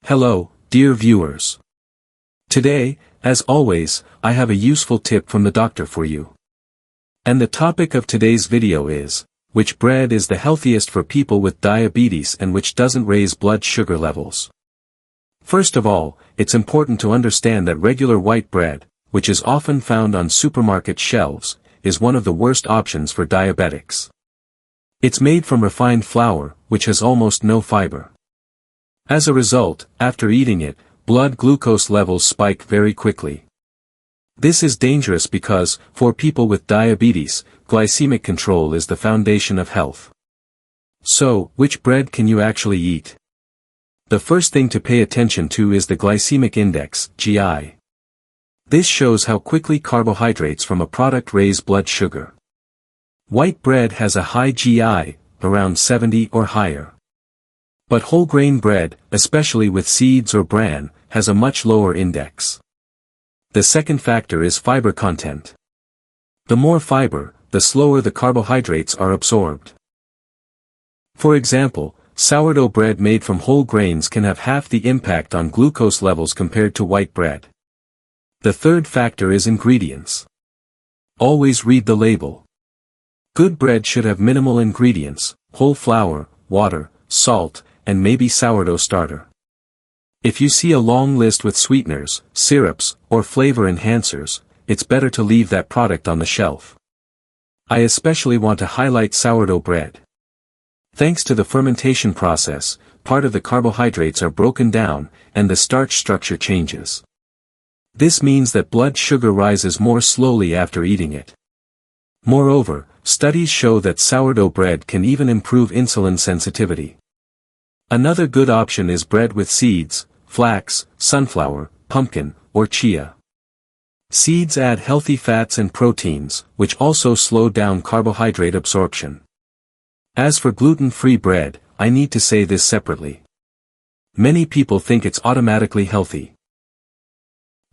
Hello, dear viewers. Today, as always, I have a useful tip from the doctor for you. And the topic of today's video is, which bread is the healthiest for people with diabetes and which doesn't raise blood sugar levels. First of all, it's important to understand that regular white bread, which is often found on supermarket shelves, is one of the worst options for diabetics. It's made from refined flour, which has almost no fiber. As a result, after eating it, blood glucose levels spike very quickly. This is dangerous because, for people with diabetes, glycemic control is the foundation of health. So, which bread can you actually eat? The first thing to pay attention to is the glycemic index, GI. This shows how quickly carbohydrates from a product raise blood sugar. White bread has a high GI, around 70 or higher. But whole grain bread, especially with seeds or bran, has a much lower index. The second factor is fiber content. The more fiber, the slower the carbohydrates are absorbed. For example, sourdough bread made from whole grains can have half the impact on glucose levels compared to white bread. The third factor is ingredients. Always read the label. Good bread should have minimal ingredients, whole flour, water, salt, and maybe sourdough starter. If you see a long list with sweeteners, syrups, or flavor enhancers, it's better to leave that product on the shelf. I especially want to highlight sourdough bread. Thanks to the fermentation process, part of the carbohydrates are broken down, and the starch structure changes. This means that blood sugar rises more slowly after eating it. Moreover, studies show that sourdough bread can even improve insulin sensitivity. Another good option is bread with seeds, flax, sunflower, pumpkin, or chia. Seeds add healthy fats and proteins, which also slow down carbohydrate absorption. As for gluten-free bread, I need to say this separately. Many people think it's automatically healthy.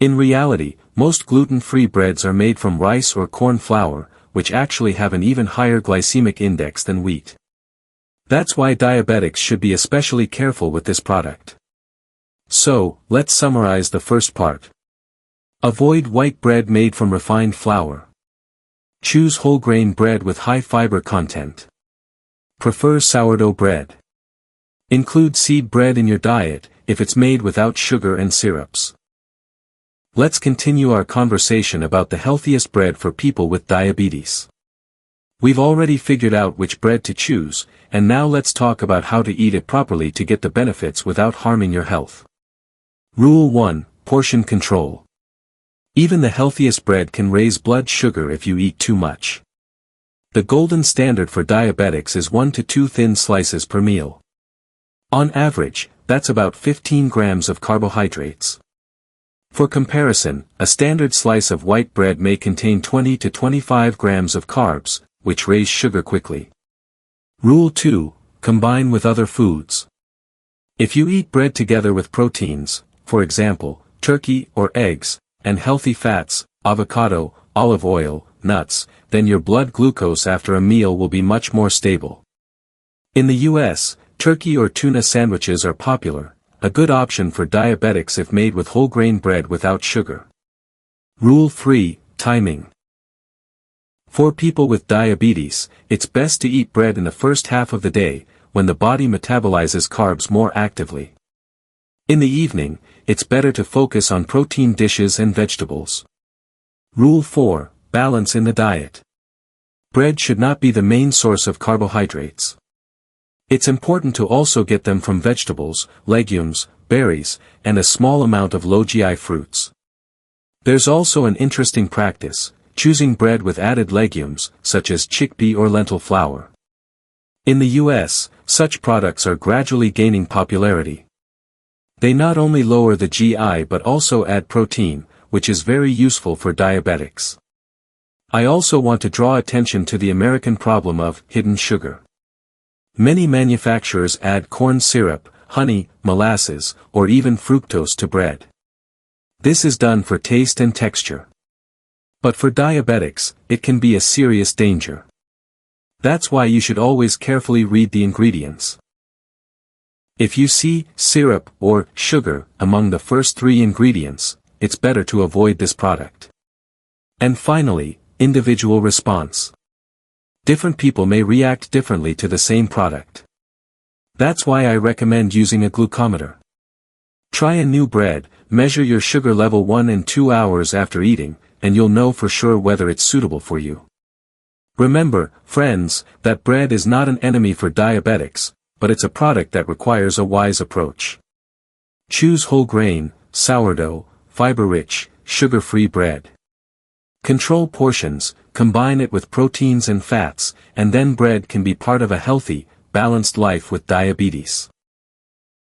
In reality, most gluten-free breads are made from rice or corn flour, which actually have an even higher glycemic index than wheat. That's why diabetics should be especially careful with this product. So, let's summarize the first part. Avoid white bread made from refined flour. Choose whole grain bread with high fiber content. Prefer sourdough bread. Include seed bread in your diet, if it's made without sugar and syrups. Let's continue our conversation about the healthiest bread for people with diabetes. We've already figured out which bread to choose, and now let's talk about how to eat it properly to get the benefits without harming your health. Rule 1: Portion control. Even the healthiest bread can raise blood sugar if you eat too much. The golden standard for diabetics is 1 to 2 thin slices per meal. On average, that's about 15 grams of carbohydrates. For comparison, a standard slice of white bread may contain 20 to 25 grams of carbs, which raise sugar quickly. Rule 2: Combine with other foods. If you eat bread together with proteins, for example, turkey or eggs, and healthy fats, avocado, olive oil, nuts, then your blood glucose after a meal will be much more stable. In the US, turkey or tuna sandwiches are popular, a good option for diabetics if made with whole grain bread without sugar. Rule 3: Timing. For people with diabetes, it's best to eat bread in the first half of the day, when the body metabolizes carbs more actively. In the evening, it's better to focus on protein dishes and vegetables. Rule 4: Balance in the diet. Bread should not be the main source of carbohydrates. It's important to also get them from vegetables, legumes, berries, and a small amount of low GI fruits. There's also an interesting practice: choosing bread with added legumes, such as chickpea or lentil flour. In the US, such products are gradually gaining popularity. They not only lower the GI but also add protein, which is very useful for diabetics. I also want to draw attention to the American problem of hidden sugar. Many manufacturers add corn syrup, honey, molasses, or even fructose to bread. This is done for taste and texture. But for diabetics, it can be a serious danger. That's why you should always carefully read the ingredients. If you see syrup or sugar among the first three ingredients, it's better to avoid this product. And finally, individual response. Different people may react differently to the same product. That's why I recommend using a glucometer. Try a new bread, measure your sugar level 1 and 2 hours after eating, and you'll know for sure whether it's suitable for you. Remember, friends, that bread is not an enemy for diabetics, but it's a product that requires a wise approach. Choose whole grain, sourdough, fiber-rich, sugar-free bread. Control portions, combine it with proteins and fats, and then bread can be part of a healthy, balanced life with diabetes.